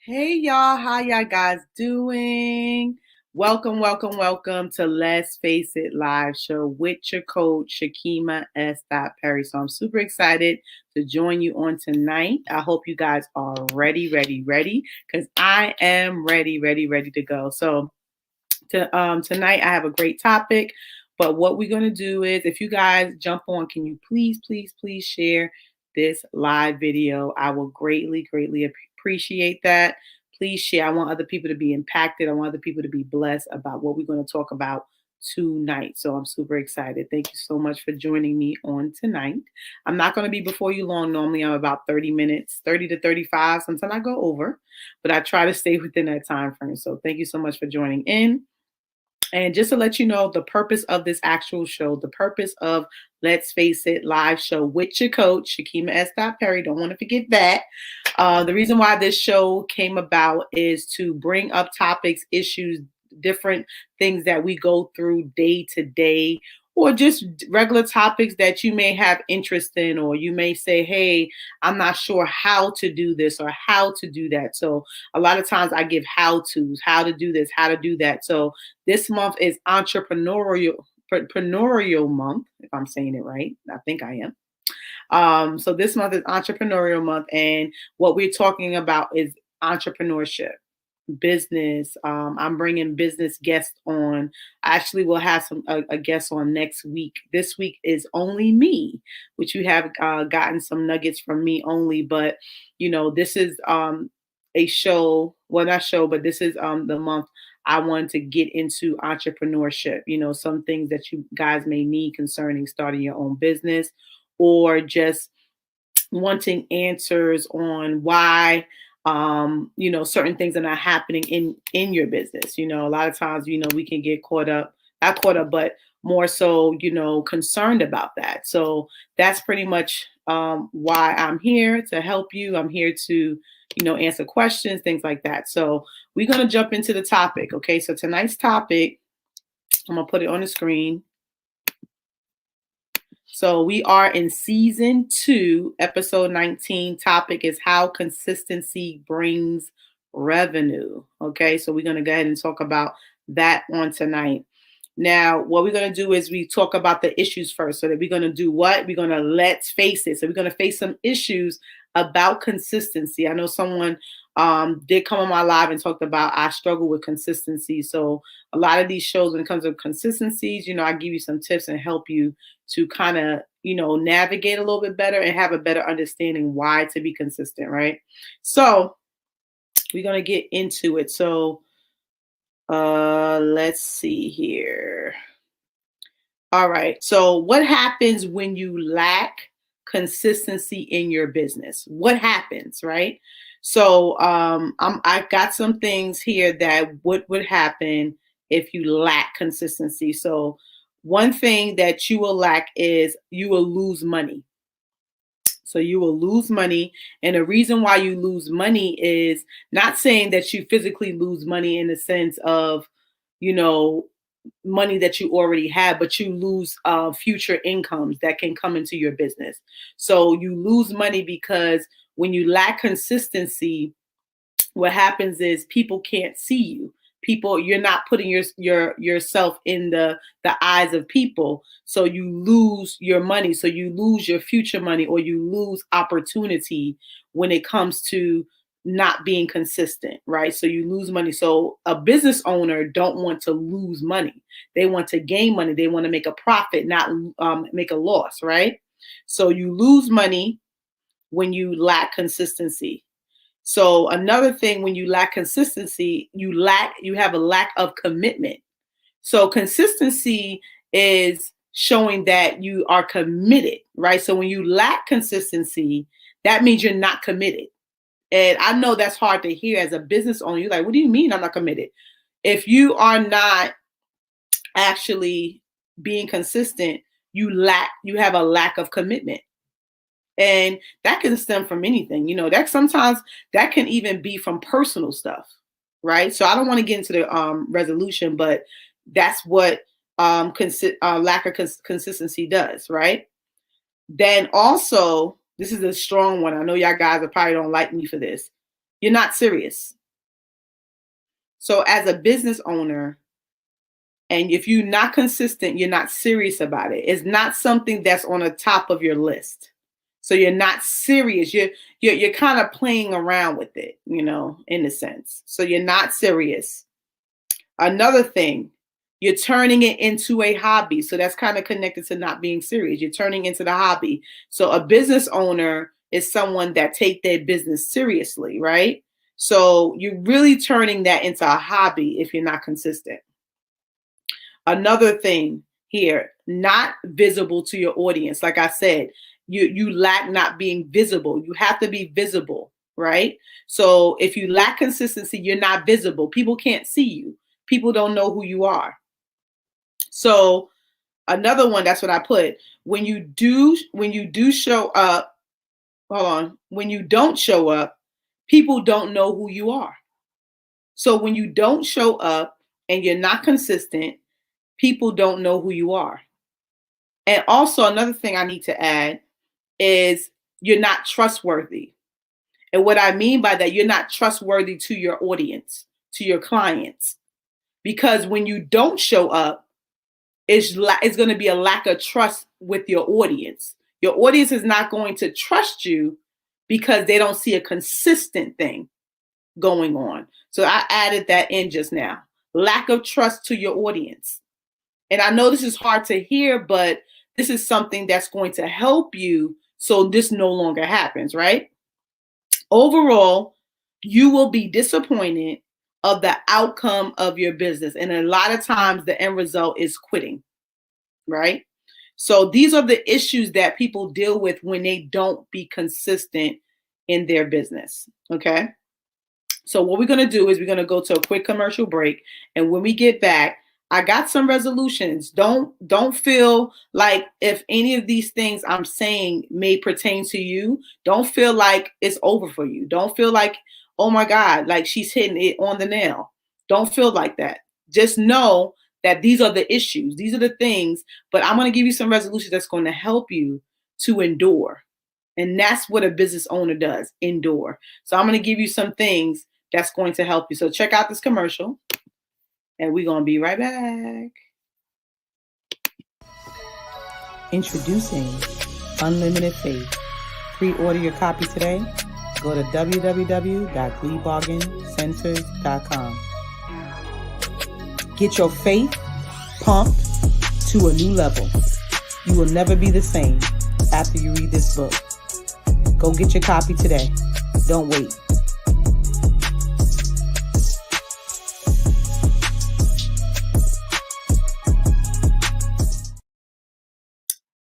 Hey y'all, how y'all guys doing? Welcome to Let's Face It Live Show with your coach, Shakima S. Perry. So I'm super excited to join you on tonight. I hope you guys are ready, because I am ready to go. So tonight I have a great topic, but what we're going to do is if you guys jump on, can you please share this live video? I will greatly appreciate that. Please share. I want other people to be impacted. I want other people to be blessed about what we're going to talk about tonight. So I'm super excited. Thank you so much for joining me on tonight. I'm not going to be before you long. Normally I'm about 30 minutes, 30 to 35. Sometimes I go over, but I try to stay within that time frame. So thank you so much for joining in. And just to let you know, the purpose of this actual show, the purpose of Let's Face It live show with your coach, Shakima S. Perry, don't want to forget that. The reason why this show came about is to bring up topics, issues, different things that we go through day to day, or just regular topics that you may have interest in, or you may say, hey, I'm not sure how to do this or how to do that. So a lot of times I give how to's, how to do this, how to do that. So this month is entrepreneurial month, if I'm saying it right. I think I am. So this month is entrepreneurial month, and what we're talking about is entrepreneurship, business. I'm bringing business guests on. I actually will have a guest on next week. This week is only me, which you have gotten some nuggets from me only. But this is a show. Well, not show, but this is the month. I wanted to get into entrepreneurship. Some things that you guys may need concerning starting your own business, or just wanting answers on why certain things are not happening in your business. A lot of times, we can get not caught up, but more so, concerned about that. So that's pretty much why I'm here to help you. I'm here to answer questions, things like that. So we're going to jump into the topic. Okay, so tonight's topic, I'm gonna put it on the screen. So we are in season 2, episode 19. Topic is how consistency brings revenue. Okay, so we're going to go ahead and talk about that on tonight. Now, what we're going to do is we talk about the issues first. So that we're going to do what? We're going to let's face it. So we're going to face some issues about consistency. I know someone did come on my live and talked about I struggle with consistency. So a lot of these shows, when it comes to consistencies, I give you some tips and help you to kind of, navigate a little bit better and have a better understanding why to be consistent, right? So we're going to get into it. So let's see here. All right. So what happens when you lack consistency in your business? What happens, right? So I got some things here that what would happen if you lack consistency. So one thing that you will lack is you will lose money. So you will lose money. And the reason why you lose money is not saying that you physically lose money in the sense of, money that you already have, but you lose future incomes that can come into your business. So you lose money because when you lack consistency, what happens is people can't see you. You're not putting yourself in the eyes of people, so you lose your money, so you lose your future money, or you lose opportunity when it comes to not being consistent, right? So you lose money. So a business owner don't want to lose money. They want to gain money. They want to make a profit, not make a loss, right? So you lose money when you lack consistency. So another thing, when you lack consistency, you have a lack of commitment. So consistency is showing that you are committed, right? So when you lack consistency, that means you're not committed. And I know that's hard to hear as a business owner. You're like, what do you mean I'm not committed? If you are not actually being consistent, you have a lack of commitment. And that can stem from anything, that sometimes that can even be from personal stuff, right? So I don't want to get into the resolution, but that's what lack of consistency does, right? Then also, this is a strong one. I know y'all guys probably don't like me for this. you're not serious. So as a business owner, and if you're not consistent, you're not serious about it. It's not something that's on the top of your list. So you're not serious. You're kind of playing around with it, in a sense. So you're not serious. Another thing, you're turning it into a hobby. So that's kind of connected to not being serious. You're turning into the hobby. So a business owner is someone that take their business seriously, right? So you're really turning that into a hobby if you're not consistent. Another thing here, not visible to your audience. Like I said, you lack not being visible. You have to be visible, right? So if you lack consistency, you're not visible. People can't see you. People don't know who you are. So another one, that's what I put. When you do show up, when you don't show up, people don't know who you are. So when you don't show up and you're not consistent, people don't know who you are. And also another thing I need to add is you're not trustworthy. And what I mean by that, you're not trustworthy to your audience, to your clients. Because when you don't show up, it's going to be a lack of trust with your audience. Your audience is not going to trust you because they don't see a consistent thing going on. So I added that in just now. Lack of trust to your audience. And I know this is hard to hear, but this is something that's going to help you so this no longer happens, right? Overall, you will be disappointed of the outcome of your business. And a lot of times the end result is quitting, right? So these are the issues that people deal with when they don't be consistent in their business, okay? So what we're going to do is we're going to go to a quick commercial break. And when we get back, I got some resolutions. Don't feel like if any of these things I'm saying may pertain to you, don't feel like it's over for you. Don't feel like, oh my God, like she's hitting it on the nail. Don't feel like that. Just know that these are the issues. These are the things, but I'm going to give you some resolutions that's going to help you to endure. And that's what a business owner does, endure. So I'm going to give you some things that's going to help you. So check out this commercial. And we're going to be right back. Introducing Unlimited Faith. Pre-order your copy today. Go to www.gleebargaincenters.com. Get your faith pumped to a new level. You will never be the same after you read this book. Go get your copy today. Don't wait.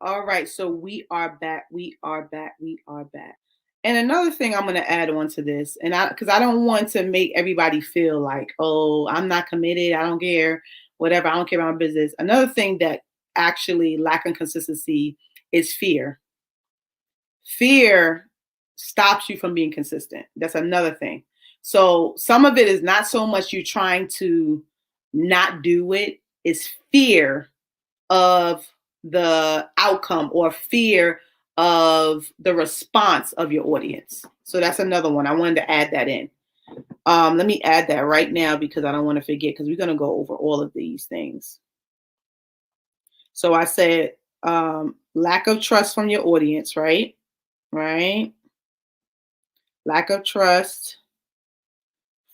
All right, so we are back. And another thing I'm going to add on to this, and because I don't want to make everybody feel like, oh, I'm not committed, I don't care, whatever, I don't care about my business. Another thing that actually lacking consistency is fear. Fear stops you from being consistent. That's another thing. So some of it is not so much you trying to not do it, it's fear of the outcome or fear of the response of your audience. So that's another one. I wanted to add that in. Let me add that right now because I don't want to forget, because we're going to go over all of these things. So I said lack of trust from your audience, right? Right. Lack of trust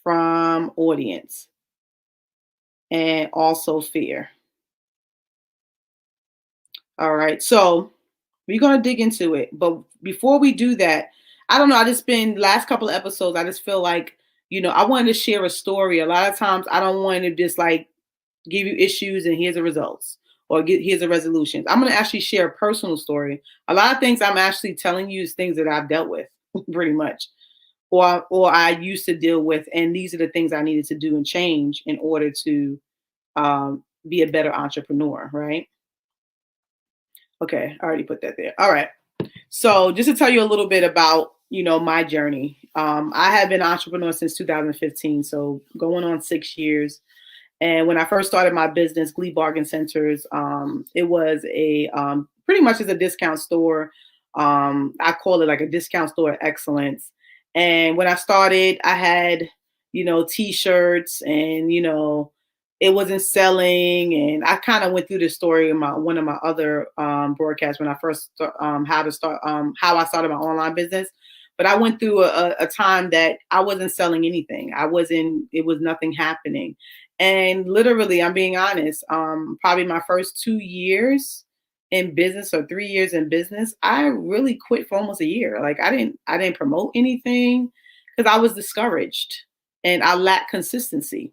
from audience and also fear. All right. So we're going to dig into it. But before we do that, I don't know. I just been last couple of episodes. I just feel like, I wanted to share a story. A lot of times I don't want to just like give you issues and here's the results or here's the resolutions. I'm going to actually share a personal story. A lot of things I'm actually telling you is things that I've dealt with pretty much, or I used to deal with. And these are the things I needed to do and change in order to be a better entrepreneur. Right. Okay, I already put that there. All right. So just to tell you a little bit about, my journey. I have been an entrepreneur since 2015, so going on 6 years. And when I first started my business, Glee Bargain Centers, it was a pretty much as a discount store. I call it like a discount store of excellence. And when I started, I had, t-shirts and, it wasn't selling. And I kind of went through this story in one of my other broadcasts when I first how I started my online business. But I went through a time that I wasn't selling anything. It was nothing happening. And literally, I'm being honest, probably my first 2 years in business or 3 years in business, I really quit for almost a year. Like I didn't promote anything because I was discouraged and I lacked consistency.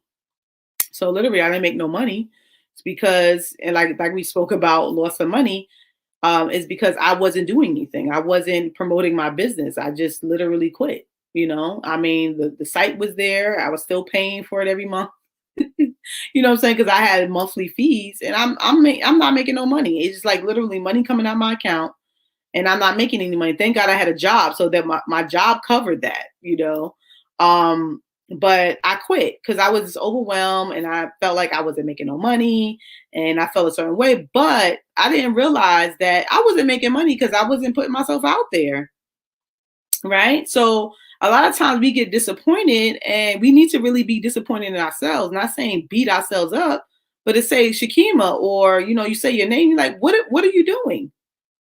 So literally I didn't make no money. It's because, and like we spoke about loss of money, is because I wasn't doing anything. I wasn't promoting my business. I just literally quit. I mean, the site was there. I was still paying for it every month. You know what I'm saying? Because I had monthly fees, and I'm not making no money. It's just like literally money coming out my account, and I'm not making any money. Thank God I had a job, so that my job covered that. Um, but I quit because I was just overwhelmed, and I felt like I wasn't making no money, and I felt a certain way. But I didn't realize that I wasn't making money because I wasn't putting myself out there. Right. So a lot of times we get disappointed, and we need to really be disappointed in ourselves, not saying beat ourselves up, but to say Shakima, or, you say your name, you're like, what are you doing?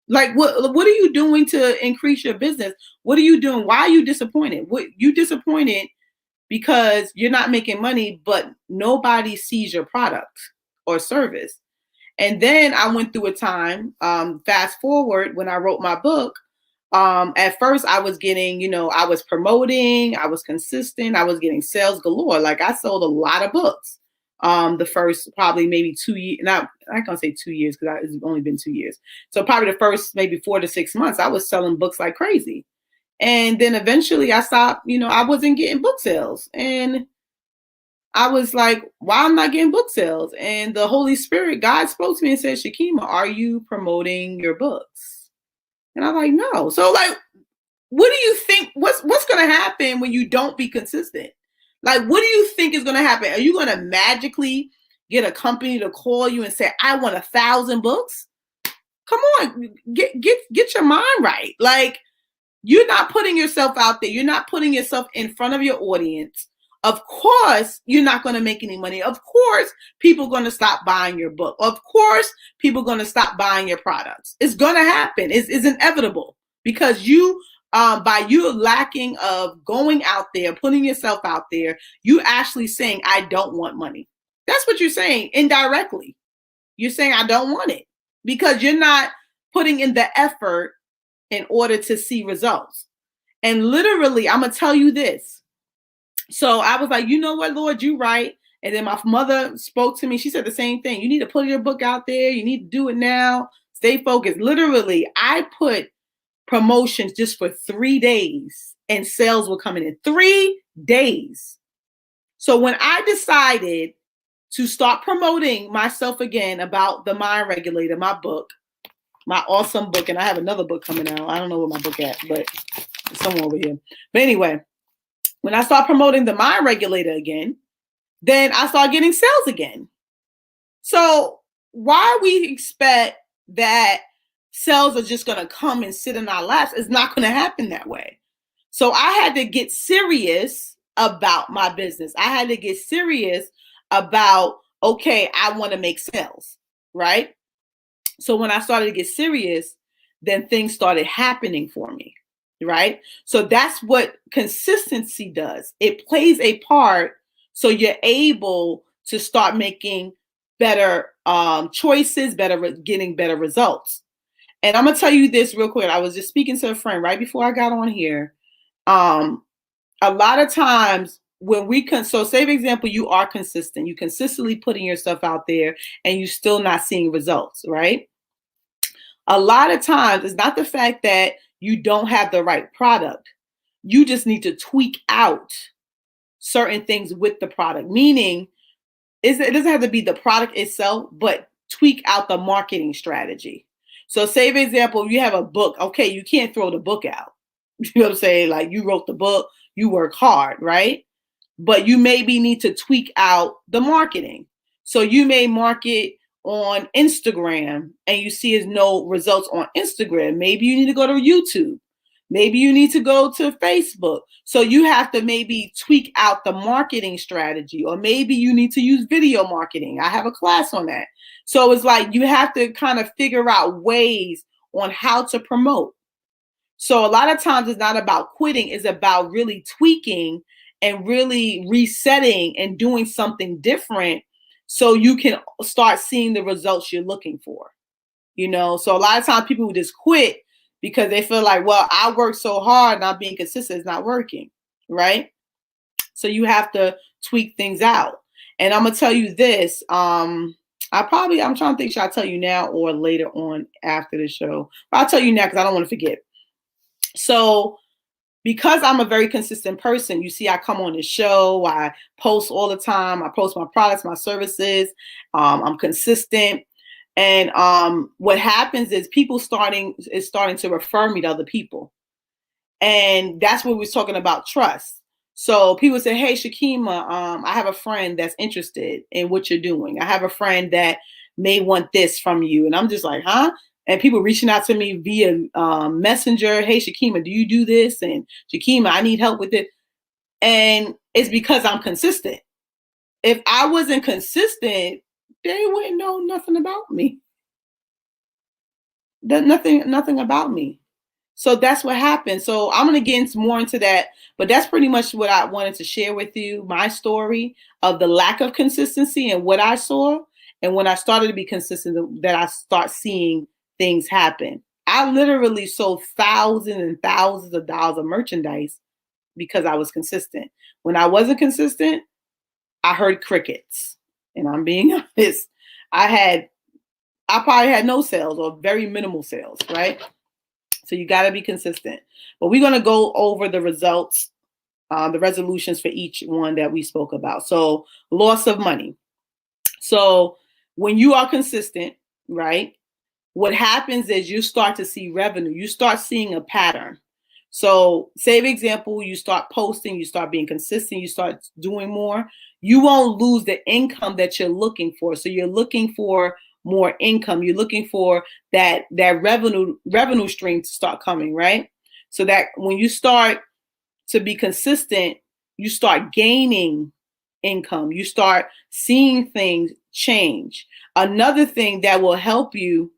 Like, what are you doing to increase your business? What are you doing? Why are you disappointed? What you disappointed because you're not making money, but nobody sees your product or service. And then I went through a time, fast forward, when I wrote my book. At first I was getting, I was promoting, I was consistent, I was getting sales galore. Like I sold a lot of books. The first probably maybe 2 years, not I can't say 2 years because it's only been 2 years. So probably the first maybe 4 to 6 months, I was selling books like crazy. And then eventually I stopped, I wasn't getting book sales. And I was like, why am I not getting book sales? And the Holy Spirit, God spoke to me and said, Shakima, are you promoting your books? And I'm like, no. So like, what do you think? What's going to happen when you don't be consistent? Like, what do you think is going to happen? Are you going to magically get a company to call you and say, I want 1,000 books? Come on, get your mind right. Like, you're not putting yourself out there. You're not putting yourself in front of your audience. Of course, you're not going to make any money. Of course, people are going to stop buying your book. Of course, people are going to stop buying your products. It's going to happen. It's inevitable because by you lacking of going out there, putting yourself out there, you actually saying, I don't want money. That's what you're saying indirectly. You're saying, I don't want it because you're not putting in the effort in order to see results. And literally, I'm going to tell you this. So I was like, you know what, Lord, you right. And then my mother spoke to me. She said the same thing. You need to put your book out there. You need to do it now. Stay focused. Literally, I put promotions just for 3 days and sales were coming in 3 days. So when I decided to start promoting myself again about the Mind Regulator, my book, my awesome book, and I have another book coming out. I don't know where my book at, but it's somewhere over here. But anyway, when I start promoting the Mind Regulator again, then I start getting sales again. So why we expect that sales are just going to come and sit in our laps is not going to happen that way. So I had to get serious about my business. I had to get serious about, okay, I want to make sales, right? So when I started to get serious, then things started happening for me, right? So that's what consistency does. It plays a part so you're able to start making better choices, getting better results. And I'm going to tell you this real quick. I was just speaking to a friend right before I got on here. A lot of times when so say for example, you are consistent, you consistently putting yourself out there and you're still not seeing results, right? A lot of times it's not the fact that you don't have the right product. You just need to tweak out certain things with the product, meaning it doesn't have to be the product itself, but tweak out the marketing strategy. So say, for example, you have a book. Okay, you can't throw the book out. You know what I'm saying? Like you wrote the book, you work hard, right? But you maybe need to tweak out the marketing. So you may market on Instagram and you see no results on Instagram. Maybe you need to go to YouTube. Maybe you need to go to Facebook. So you have to maybe tweak out the marketing strategy, or maybe you need to use video marketing. I have a class on that. So it's like you have to kind of figure out ways on how to promote. So a lot of times it's not about quitting, it's about really tweaking and really resetting and doing something different so you can start seeing the results you're looking for. So a lot of times people just quit because they feel like, well, I work so hard, not being consistent is not working, right? So you have to tweak things out. And I'm gonna tell you this. I'm trying to think, should I tell you now or later on after the show? But I'll tell you now because I don't want to forget. So because I'm a very consistent person, you see, I come on the show, I post all the time, I post my products, my services, I'm consistent. And what happens is people starting to refer me to other people. And that's what we're talking about, trust. So people say, hey, Shakima, I have a friend that's interested in what you're doing. I have a friend that may want this from you. And I'm just like, huh? And people reaching out to me via messenger. Hey, Shakima, do you do this? And Shakima, I need help with it. And it's because I'm consistent. If I wasn't consistent, they wouldn't know nothing about me. Nothing about me. So that's what happened. So I'm going to get more into that, but that's pretty much what I wanted to share with you, my story of the lack of consistency and what I saw. And when I started to be consistent, that I start seeing things happen. I literally sold thousands and thousands of dollars of merchandise because I was consistent. When I wasn't consistent, I heard crickets. And I'm being honest, I probably had no sales or very minimal sales, right? So you got to be consistent. But we're going to go over the results, the resolutions for each one that we spoke about. So loss of money. So when you are consistent, right, what happens is you start to see revenue. You start seeing a pattern. So say, for example, you start posting, you start being consistent, you start doing more. You won't lose the income that you're looking for. So you're looking for more income. You're looking for that revenue stream to start coming, right? So that when you start to be consistent, you start gaining income. You start seeing things change. Another thing that will help you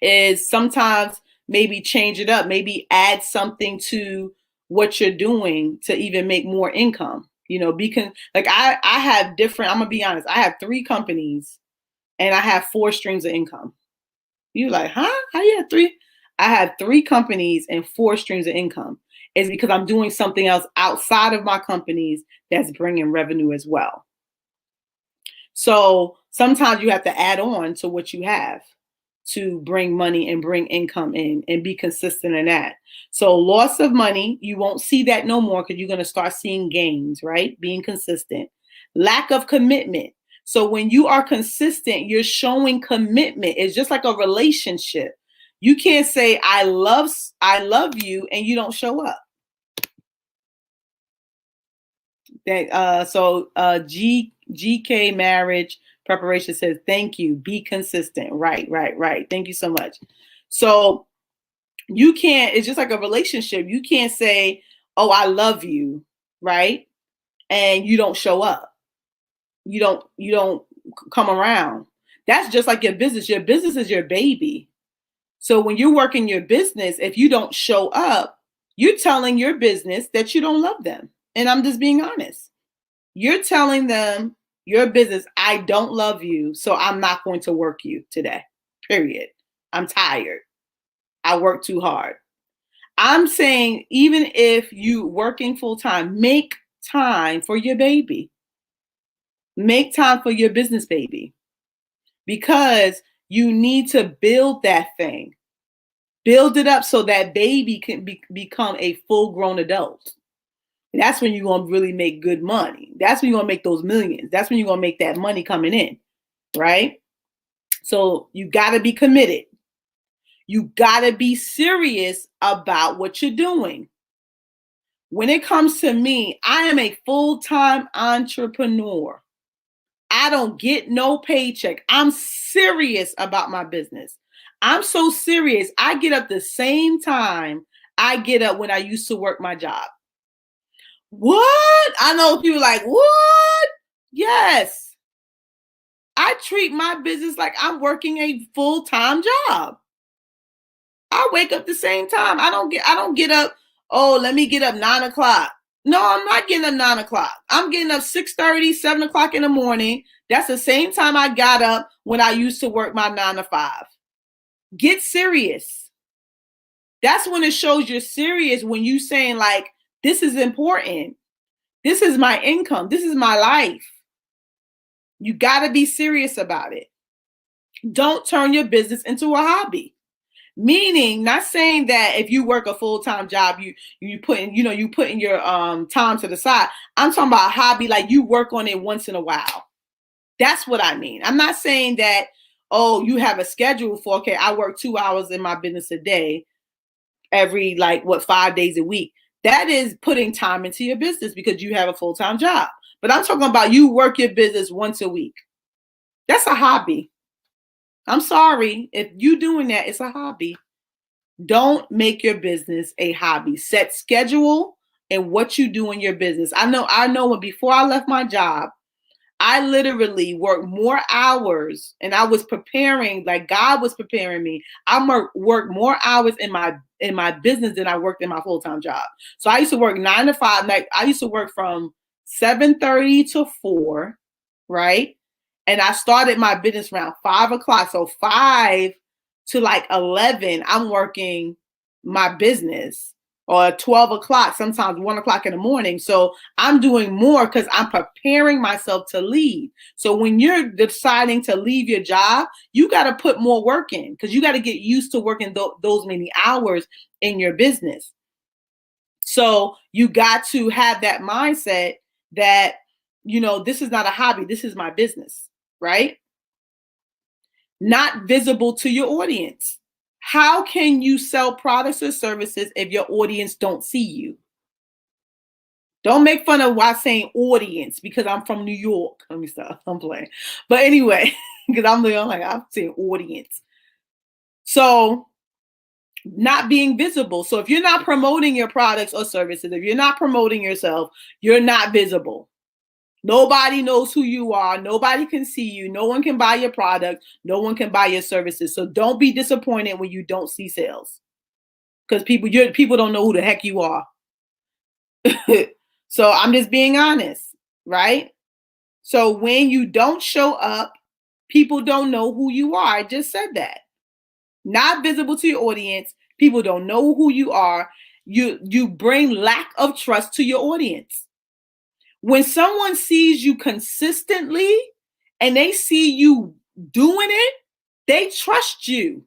is sometimes maybe change it up, maybe add something to what you're doing to even make more income. Like I have different, I'm gonna be honest, I have 3 companies and I have 4 streams of income. You're like, huh? How you have 3? I have 3 companies and 4 streams of income. It's because I'm doing something else outside of my companies that's bringing revenue as well. So sometimes you have to add on to what you have to bring money and bring income in and be consistent in that. So loss of money, you won't see that no more because you're going to start seeing gains, right? Being consistent. Lack of commitment. So when you are consistent, you're showing commitment. It's just like a relationship. You can't say I love you and you don't show up. GK Marriage Preparation says, thank you. Be consistent. Right. Thank you so much. So you can't, it's just like a relationship. You can't say, oh, I love you, right? And you don't show up. You don't come around. That's just like your business. Your business is your baby. So when you're working your business, if you don't show up, you're telling your business that you don't love them. And I'm just being honest. You're telling them, your business, I don't love you, so I'm not going to work you today. Period. I'm tired. I work too hard. I'm saying, even if you working full time, make time for your baby. Make time for your business baby, because you need to build that thing. Build it up so that baby can become a full-grown adult. That's when you're going to really make good money. That's when you're going to make those millions. That's when you're going to make that money coming in, right? So you got to be committed. You got to be serious about what you're doing. When it comes to me, I am a full-time entrepreneur. I don't get no paycheck. I'm serious about my business. I'm so serious. I get up the same time I get up when I used to work my job. What? I know people like, what? Yes. I treat my business like I'm working a full-time job. I wake up the same time. I don't get up, oh, let me get up 9 o'clock. No, I'm not getting up 9 o'clock. I'm getting up 6:30, 7 o'clock in the morning. That's the same time I got up when I used to work my 9 to 5. Get serious. That's when it shows you're serious, when you saying like, this is important. This is my income. This is my life. You got to be serious about it. Don't turn your business into a hobby. Meaning, not saying that if you work a full-time job, you putting your time to the side. I'm talking about a hobby, like you work on it once in a while. That's what I mean. I'm not saying that, oh, you have a schedule for, okay, I work 2 hours in my business a day, every 5 days a week. That is putting time into your business because you have a full-time job. But I'm talking about you work your business once a week. That's a hobby. I'm sorry. If you doing that, it's a hobby. Don't make your business a hobby. Set schedule and what you do in your business. I know when before I left my job, I literally worked more hours and I was preparing, like God was preparing me. I worked more hours in my business than I worked in my full-time job. So I used to work 9 to 5. Like I used to work from 7:30 to 4, right? And I started my business around 5 o'clock. So 5 to 11, I'm working my business, or 12 o'clock, sometimes 1 o'clock in the morning. So I'm doing more because I'm preparing myself to leave. So when you're deciding to leave your job, you got to put more work in because you got to get used to working those many hours in your business. So you got to have that mindset that, this is not a hobby. This is my business, right? Not visible to your audience. How can you sell products or services if your audience don't see you? Don't make fun of why saying audience because I'm from New York. Let me stop. I'm playing. But anyway, because I'm saying audience. So not being visible. So if you're not promoting your products or services, if you're not promoting yourself, you're not visible. Nobody knows who you are. Nobody can see you. No one can buy your product. No one can buy your services. So don't be disappointed when you don't see sales, because people don't know who the heck you are. So I'm just being honest, right? So when you don't show up, people don't know who you are. I just said that. Not visible to your audience. People don't know who you are. You bring lack of trust to your audience. When someone sees you consistently and they see you doing it, they trust you.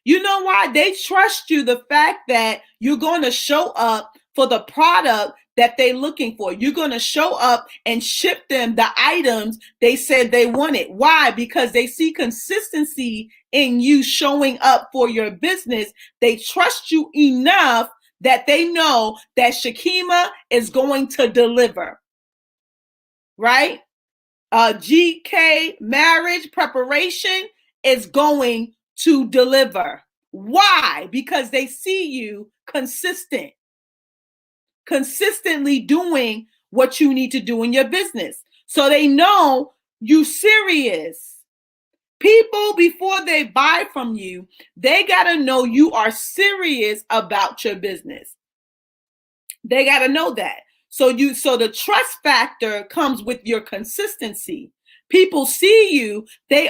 You know why? They trust you. The fact that you're going to show up for the product that they're looking for. You're going to show up and ship them the items they said they wanted. Why? Because they see consistency in you showing up for your business. They trust you enough that they know that Shakima is going to deliver. Right? GK marriage preparation is going to deliver. Why? Because they see you consistently doing what you need to do in your business. So they know you serious. People, before they buy from you, they got to know you are serious about your business. They got to know that. So the trust factor comes with your consistency. People see you, they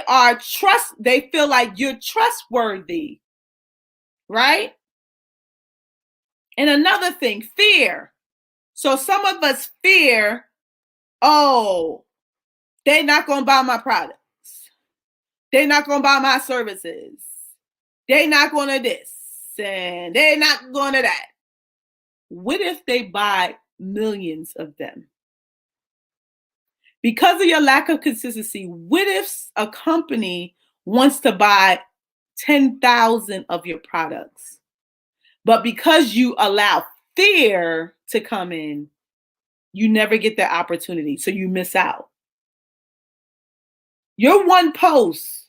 feel like you're trustworthy, right? And another thing, fear. So some of us fear, oh, they're not going to buy my products. They're not going to buy my services. They're not going to this, and they're not going to that. What if they buy millions of them? Because of your lack of consistency, what if a company wants to buy 10,000 of your products? But because you allow fear to come in, you never get that opportunity. So you miss out. Your one post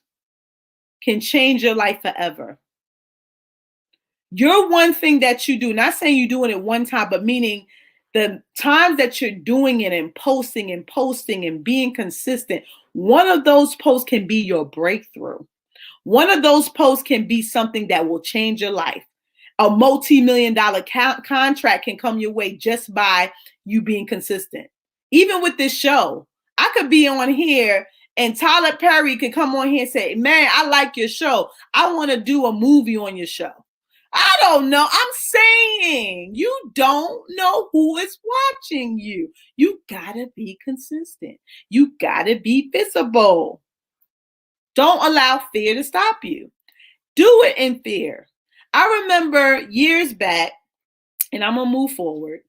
can change your life forever. Your one thing that you do, not saying you're doing it one time, but meaning the times that you're doing it and posting and being consistent, one of those posts can be your breakthrough. One of those posts can be something that will change your life. A multi-million-dollar contract can come your way just by you being consistent. Even with this show, I could be on here and Tyler Perry could come on here and say, man, I like your show. I want to do a movie on your show. I don't know. I'm saying you don't know who is watching you. You got to be consistent. You got to be visible. Don't allow fear to stop you. Do it in fear. I remember years back, and I'm going to move forward.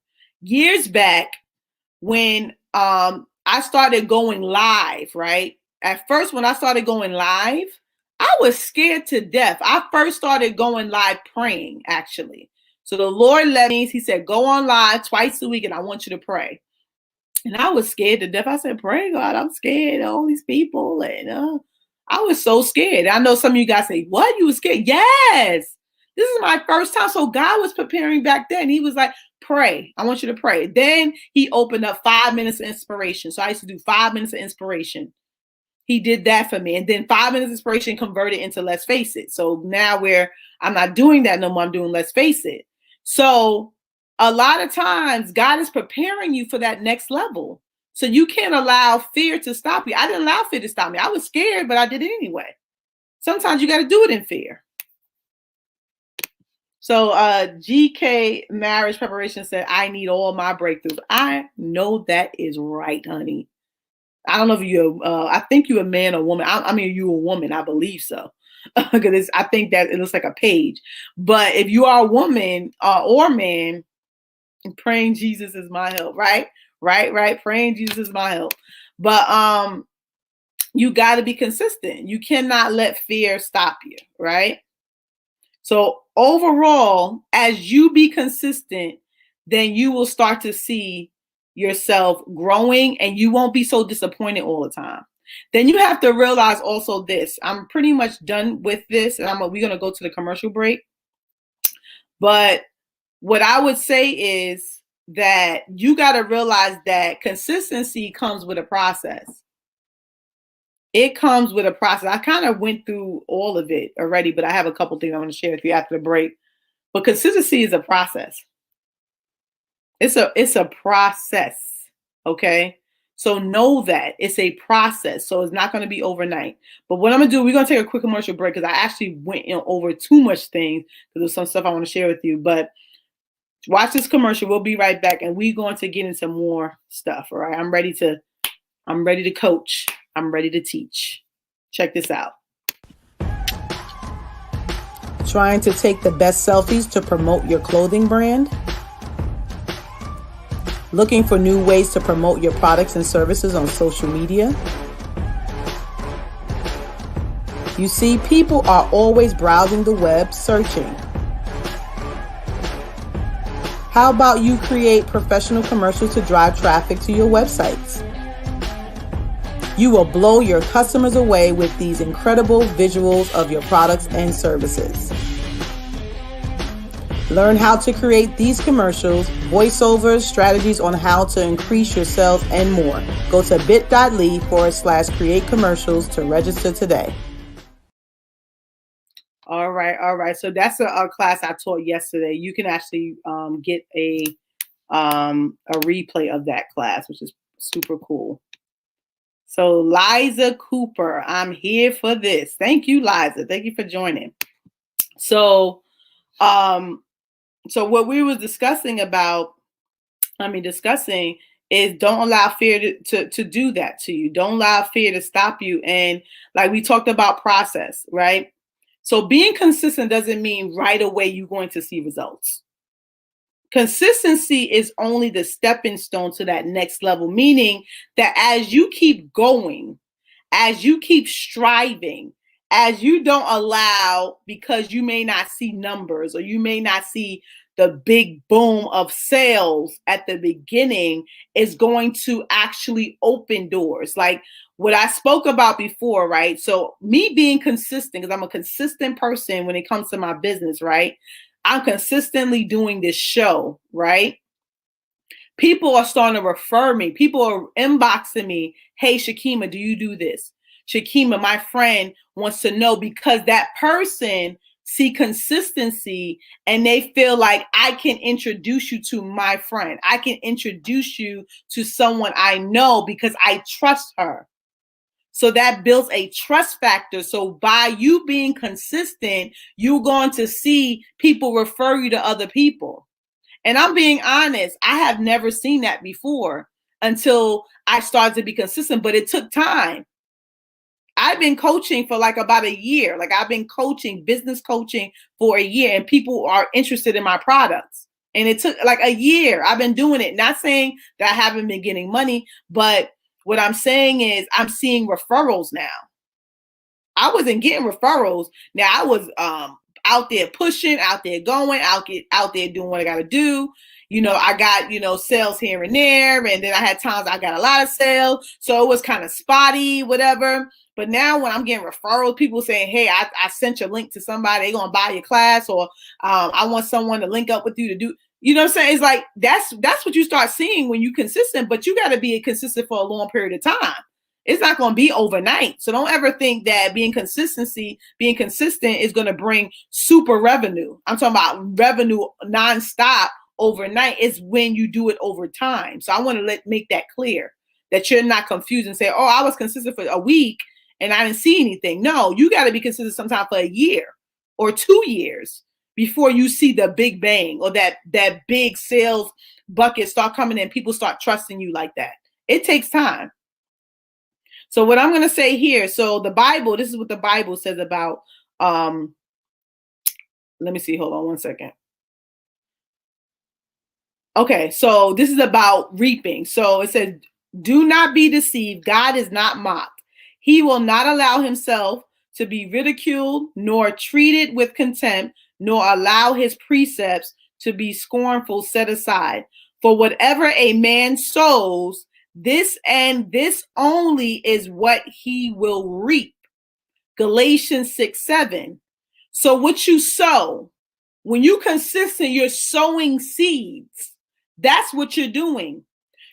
Years back when I started going live, right? At first, when I started going live, I was scared to death. I first started going live praying, actually. So the Lord led me, he said, go on live twice a week and I want you to pray. And I was scared to death. I said, pray, God, I'm scared of all these people. And I was so scared. I know some of you guys say, what? You were scared? Yes. This is my first time. So God was preparing back then. He was like, pray. I want you to pray. Then he opened up 5 minutes of inspiration. So I used to do 5 minutes of inspiration. He did that for me. And then 5 minutes of inspiration converted into Let's Face It. So now I'm not doing that no more. I'm doing Let's Face It. So a lot of times God is preparing you for that next level. So you can't allow fear to stop you. I didn't allow fear to stop me. I was scared, but I did it anyway. Sometimes you got to do it in fear. So GK Marriage Preparation said, I need all my breakthroughs. I know that is right, honey. I don't know if you're, I think you're a man or woman. I mean, you're a woman. I believe so. Because I think that it looks like a page. But if you are a woman or man, praying Jesus is my help, right? Right. Praying Jesus is my help. But you got to be consistent. You cannot let fear stop you, right? So overall, as you be consistent, then you will start to see yourself growing and you won't be so disappointed all the time. Then you have to realize also this. I'm pretty much done with this and we're going to go to the commercial break. But what I would say is that you got to realize that consistency comes with a process. It comes with a process. I kind of went through all of it already, but I have a couple things I want to share with you after the break. But consistency is a process. It's a process. Okay. So know that it's a process. So it's not going to be overnight. But what I'm going to do, we're going to take a quick commercial break because I actually went over too much things because there's some stuff I want to share with you. But watch this commercial. We'll be right back and we're going to get into more stuff. All right. I'm ready to coach. I'm ready to teach. Check this out. Trying to take the best selfies to promote your clothing brand? Looking for new ways to promote your products and services on social media? You see, people are always browsing the web, searching. How about you create professional commercials to drive traffic to your websites? You will blow your customers away with these incredible visuals of your products and services. Learn how to create these commercials, voiceovers, strategies on how to increase your sales, and more. Go to bit.ly/create commercials to register today. All right. So that's a class I taught yesterday. You can actually get a replay of that class, which is super cool. So Liza Cooper, I'm here for this. Thank you, Liza. Thank you for joining. So what we were discussing is don't allow fear to do that to you. Don't allow fear to stop you. And like we talked about process, right? So being consistent doesn't mean right away you're going to see results. Consistency is only the stepping stone to that next level, meaning that as you keep going, as you keep striving, as you don't allow, because you may not see numbers or you may not see the big boom of sales at the beginning, is going to actually open doors. Like what I spoke about before, right? So me being consistent, because I'm a consistent person when it comes to my business, right? I'm consistently doing this show, right? People are starting to refer me. People are inboxing me. Hey, Shakima, do you do this? Shakima, my friend wants to know, because that person see consistency and they feel like I can introduce you to my friend. I can introduce you to someone I know because I trust her. So that builds a trust factor. So by you being consistent, you're going to see people refer you to other people. And I'm being honest, I have never seen that before until I started to be consistent, but it took time. I've been coaching for like about a year. Like I've been coaching, business coaching for a year, and people are interested in my products. And it took like a year. I've been doing it. Not saying that I haven't been getting money, but what I'm saying is I'm seeing referrals now. I wasn't getting referrals. Now I was out there pushing, out there going, out there doing what I got to do. You know, I got, sales here and there. And then I had times I got a lot of sales. So it was kind of spotty, whatever. But now when I'm getting referrals, people saying, hey, I sent your link to somebody, they're going to buy your class, or I want someone to link up with you to do, you know what I'm saying? It's like, that's what you start seeing when you're consistent, but you got to be consistent for a long period of time. It's not going to be overnight. So don't ever think that being consistent is going to bring super revenue. I'm talking about revenue nonstop overnight. Is when you do it over time. So I want to make that clear, that you're not confused and say, oh, I was consistent for a week and I didn't see anything. No, you got to be consistent sometime for a year or 2 years before you see the big bang or that big sales bucket start coming in. People start trusting you like that. It takes time. So what I'm going to say here, so the Bible, this is what the Bible says about, let me see, hold on one second. Okay, so this is about reaping. So it says, do not be deceived. God is not mocked. He will not allow himself to be ridiculed, nor treated with contempt, nor allow his precepts to be scornful set aside. For whatever a man sows, this and this only is what he will reap. Galatians 6:7. So what you sow, when you consistent, you're sowing seeds. That's what you're doing.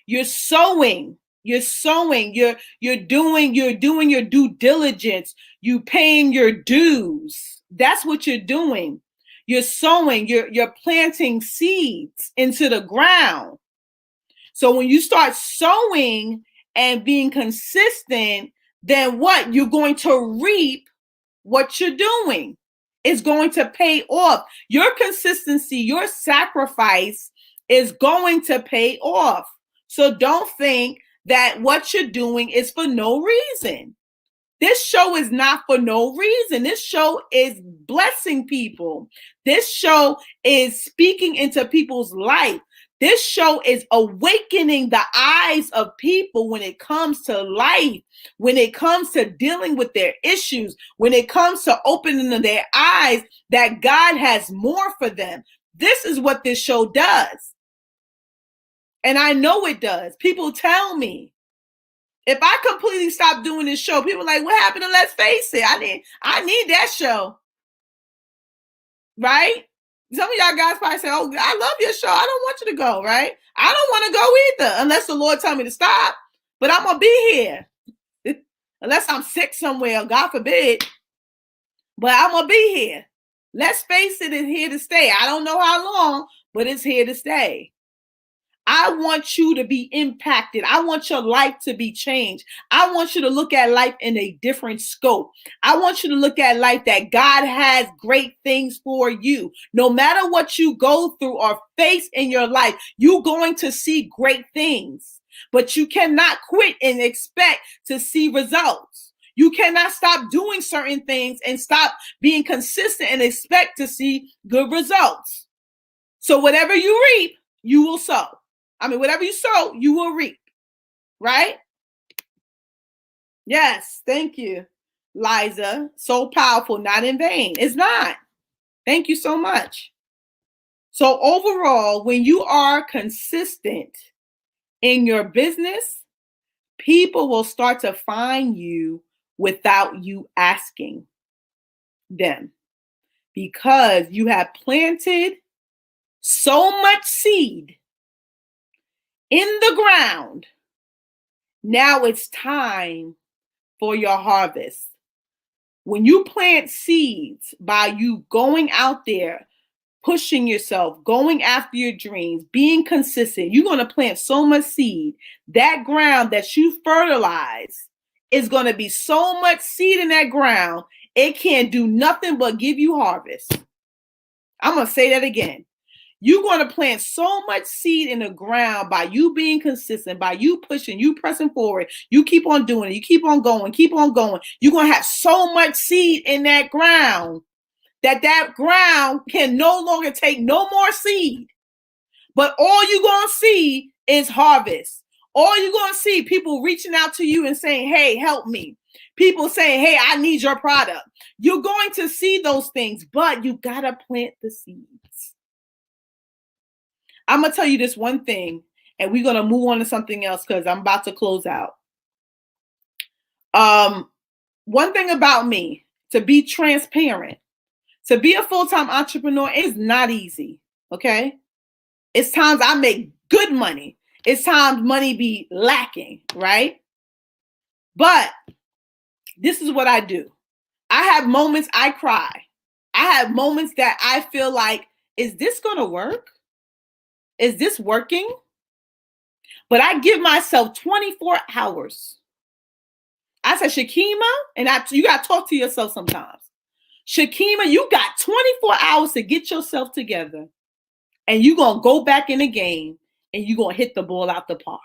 You're sowing. You're doing your due diligence. You paying your dues. That's what you're doing. You're sowing. You're planting seeds into the ground. So when you start sowing and being consistent, then what? You're going to reap what you're doing. It's going to pay off. Your consistency, your sacrifice is going to pay off. So don't think that what you're doing is for no reason. This show is not for no reason. This show is blessing people. This show is speaking into people's life. This show is awakening the eyes of people when it comes to life, when it comes to dealing with their issues, when it comes to opening their eyes that God has more for them. This is what this show does. And I know it does. People tell me. If I completely stop doing this show, people are like, what happened to Let's Face It? I need that show. Right? Some of y'all guys probably say, oh, I love your show. I don't want you to go, right? I don't want to go either, unless the Lord tell me to stop. But I'm going to be here. Unless I'm sick somewhere, God forbid. But I'm going to be here. Let's Face It is here to stay. I don't know how long, but it's here to stay. I want you to be impacted. I want your life to be changed. I want you to look at life in a different scope. I want you to look at life that God has great things for you. No matter what you go through or face in your life, you're going to see great things. But you cannot quit and expect to see results. You cannot stop doing certain things and stop being consistent and expect to see good results. So whatever you reap, you will sow. I mean, whatever you sow, you will reap, right? Yes, thank you, Liza. So powerful, not in vain. It's not. Thank you so much. So overall, when you are consistent in your business, people will start to find you without you asking them. because you have planted so much seed in the ground. Now it's time for your harvest. When you plant seeds by you going out there, pushing yourself, going after your dreams, being consistent, you're going to plant so much seed. That ground that you fertilize is going to be so much seed in that ground, it can't do nothing but give you harvest. I'm going to say that again. You're going to plant so much seed in the ground by you being consistent, by you pushing, you pressing forward. You keep on doing it. You keep on going, keep on going. You're going to have so much seed in that ground that ground can no longer take no more seed. But all you're going to see is harvest. All you're going to see people reaching out to you and saying, hey, help me. People saying, hey, I need your product. You're going to see those things, but you got to plant the seeds. I'm going to tell you this one thing, and we're going to move on to something else because I'm about to close out. One thing about me, to be transparent, to be a full-time entrepreneur is not easy, okay? It's times I make good money. It's times money be lacking, right? But this is what I do. I have moments I cry. I have moments that I feel like, is this going to work? Is this working? But I give myself 24 hours. I said, Shakima, and you got to talk to yourself sometimes. Shakima, you got 24 hours to get yourself together, and you're going to go back in the game, and you're going to hit the ball out the park.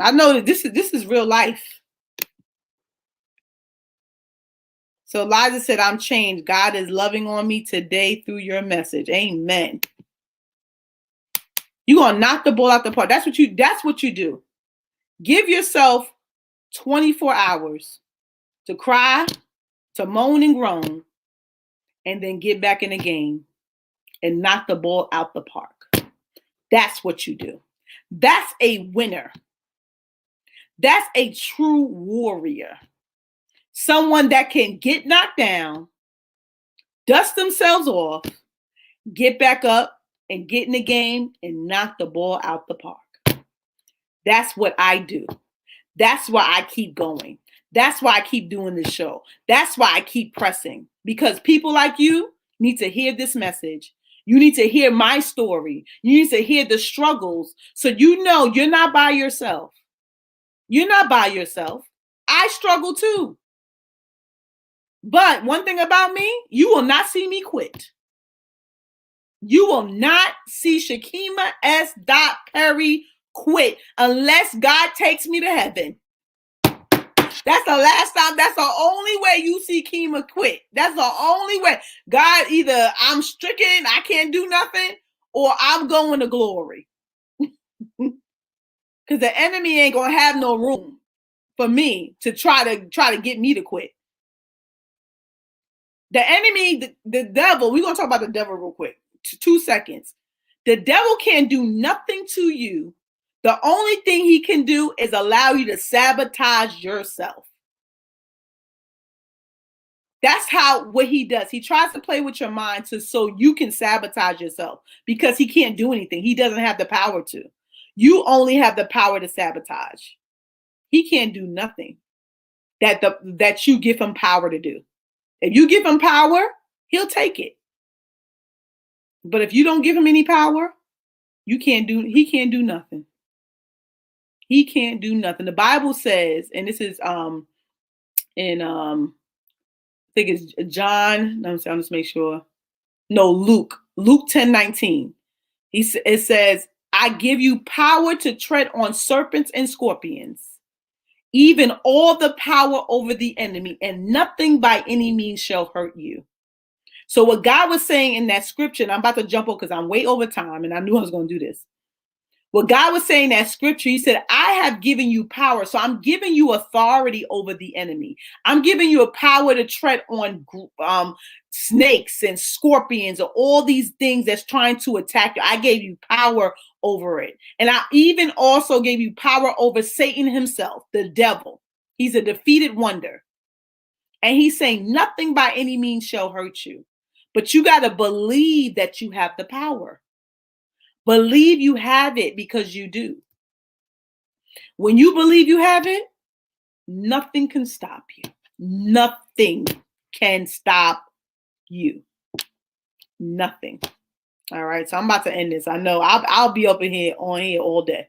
I know that this is real life. So Liza said, I'm changed. God is loving on me today through your message. Amen. You're going to knock the ball out the park. That's what you do. Give yourself 24 hours to cry, to moan and groan, and then get back in the game and knock the ball out the park. That's what you do. That's a winner. That's a true warrior. Someone that can get knocked down, dust themselves off, get back up, and get in the game and knock the ball out the park. That's what I do. That's why I keep going. That's why I keep doing this show. That's why I keep pressing. Because people like you need to hear this message. You need to hear my story. You need to hear the struggles so you know you're not by yourself. You're not by yourself. I struggle too. But one thing about me, you will not see me quit. You will not see Shakima S. Perry quit unless God takes me to heaven. That's the last time. That's the only way you see Kima quit. That's the only way. God, either I'm stricken, I can't do nothing, or I'm going to glory. Because the enemy ain't gonna have no room for me to try to get me to quit. The enemy, the devil. We're gonna talk about the devil real quick. 2 seconds. The devil can't do nothing to you. The only thing he can do is allow you to sabotage yourself. That's what he does. He tries to play with your mind so you can sabotage yourself because he can't do anything. He doesn't have the power to. You only have the power to sabotage. He can't do nothing that you give him power to do. If you give him power, he'll take it. But if you don't give him any power, he can't do nothing. He can't do nothing. The Bible says, and this is in I think it's John. Let me see, I'll just make sure. No, Luke 10:19. It says, I give you power to tread on serpents and scorpions, even all the power over the enemy, and nothing by any means shall hurt you. So what God was saying in that scripture, and I'm about to jump over because I'm way over time and I knew I was going to do this. What God was saying in that scripture, he said, I have given you power. So I'm giving you authority over the enemy. I'm giving you a power to tread on snakes and scorpions or all these things that's trying to attack you. I gave you power over it. And I even also gave you power over Satan himself, the devil. He's a defeated wonder. And he's saying nothing by any means shall hurt you. But you got to believe that you have the power. Believe you have it because you do. When you believe you have it, nothing can stop you. Nothing can stop you. Nothing. All right. So I'm about to end this. I know I'll be up in here on here all day.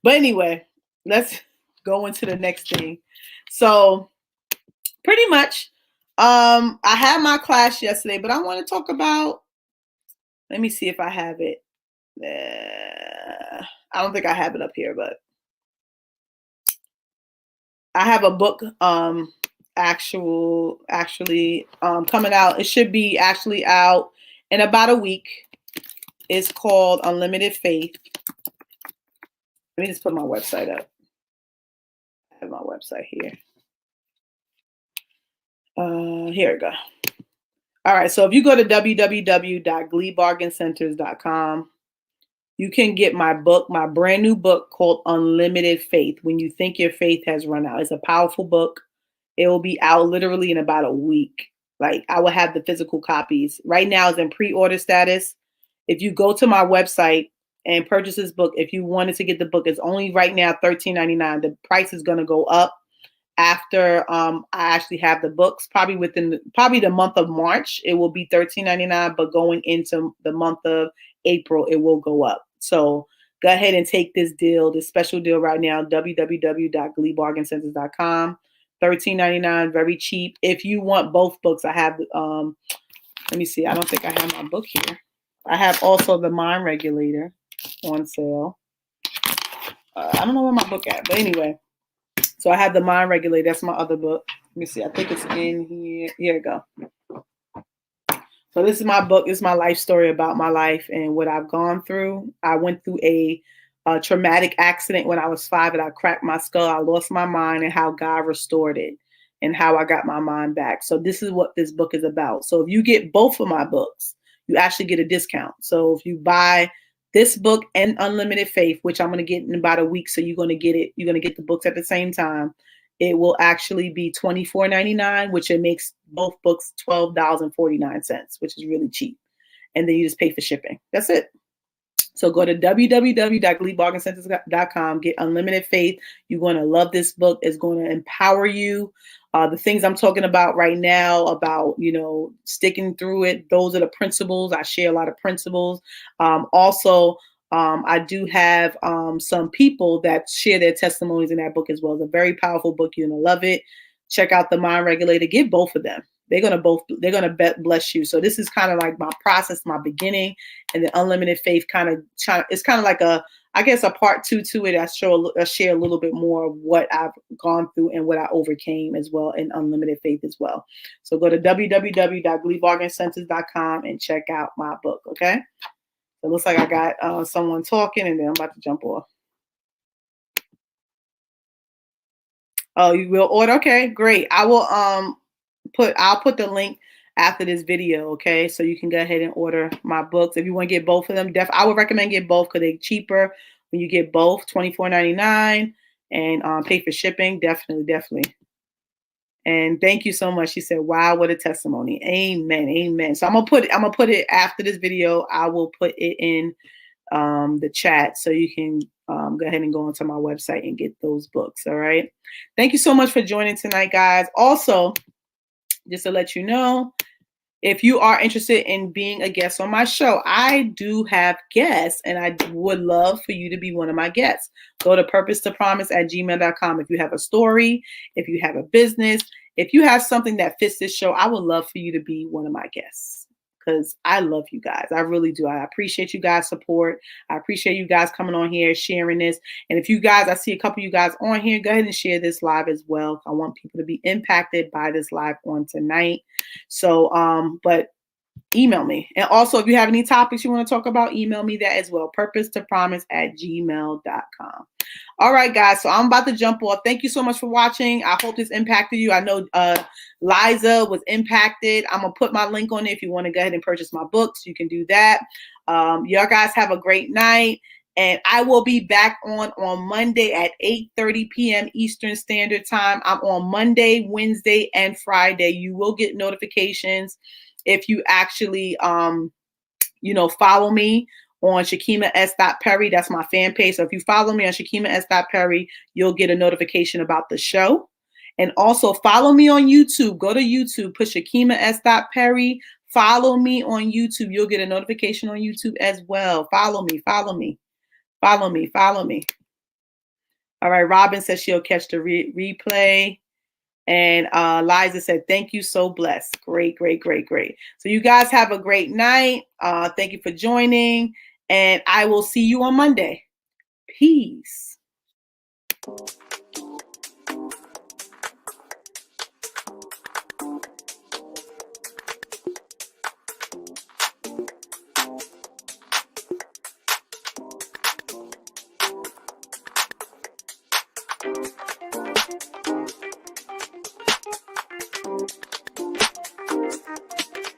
But anyway, let's go into the next thing. So pretty much, I had my class yesterday, but I want to talk about, let me see if I have it. I don't think I have it up here, but I have a book actually coming out. It should be actually out in about a week. It's called Unlimited Faith. Let me just put my website up. I have my website here. Here we go. All right, so if you go to www.gleebargaincenters.com, you can get my book, my brand new book called Unlimited Faith, When You Think Your Faith Has Run Out. It's a powerful book. It will be out literally in about a week. Like, I will have the physical copies. Right now it's in pre-order status. If you go to my website and purchase this book, if you wanted to get the book, it's only right now $13.99. The price is going to go up after I actually have the books. Probably the month of March, it will be $13.99, but going into the month of April, it will go up. So go ahead and take this deal, this special deal right now, www.gleebargaincenters.com. $13.99, very cheap. If you want both books, I have, let me see, I don't think I have my book here. I have also the Mind Regulator on sale. I don't know where my book at, but anyway. So I have the Mind Regulator. That's my other book. Let me see. I think it's in here. Here we go. So this is my book. This is my life story about my life and what I've gone through. I went through a traumatic accident when I was 5 and I cracked my skull. I lost my mind and how God restored it and how I got my mind back. So this is what this book is about. So if you get both of my books, you actually get a discount. So if you buy this book and Unlimited Faith, which I'm going to get in about a week, so you're going to get it. You're going to get the books at the same time. It will actually be $24.99, which it makes both books $12.49, which is really cheap. And then you just pay for shipping. That's it. So go to www.gleebargaincenters.com, get Unlimited Faith. You're going to love this book. It's going to empower you. The things I'm talking about right now about, sticking through it. Those are the principles. I share a lot of principles. Also, I do have some people that share their testimonies in that book as well. It's a very powerful book. You're going to love it. Check out the Mind Regulator. Get both of them. They're going to bless you. So this is kind of like my process, my beginning, and the Unlimited Faith it's kind of like a part 2 to it. I share a little bit more of what I've gone through and what I overcame as well in Unlimited Faith as well. So go to www.gleebargaincenters.com and check out my book. Okay. So it looks like I got someone talking and then I'm about to jump off. Oh, you will order? Okay, great. I will I'll put the link after this video, okay? So you can go ahead and order my books. If you want to get both of them, I would recommend get both because they're cheaper when you get both, $24.99, and pay for shipping. Definitely. And thank you so much. She said, wow, what a testimony. Amen. So I'm gonna put it after this video. I will put it in the chat so you can go ahead and go onto my website and get those books. All right. Thank you so much for joining tonight, guys. Also, just to let you know, if you are interested in being a guest on my show, I do have guests and I would love for you to be one of my guests. Go to purposetopromise@gmail.com. If you have a story, if you have a business, if you have something that fits this show, I would love for you to be one of my guests because I love you guys. I really do. I appreciate you guys' support. I appreciate you guys coming on here, sharing this. And if you guys, I see a couple of you guys on here, go ahead and share this live as well. I want people to be impacted by this live on tonight. So, but email me. And also, if you have any topics you want to talk about, email me that as well. purposetopromise@gmail.com. All right, guys. So I'm about to jump off. Thank you so much for watching. I hope this impacted you. I know Liza was impacted. I'm going to put my link on it. If you want to go ahead and purchase my books, you can do that. Y'all guys have a great night. And I will be back on Monday at 8:30 p.m. Eastern Standard Time. I'm on Monday, Wednesday, and Friday. You will get notifications if you actually follow me on Shakima S. Perry. That's my fan page. So if you follow me on Shakima S. Perry, you'll get a notification about the show. And also follow me on YouTube. Go to YouTube, put Shakima S. Perry. Follow me on YouTube. You'll get a notification on YouTube as well. Follow me, follow me, follow me, follow me. All right. Robin says she'll catch the replay. And Liza said, thank you, so blessed. Great, great, great, great. So you guys have a great night. Thank you for joining. And I will see you on Monday. Peace.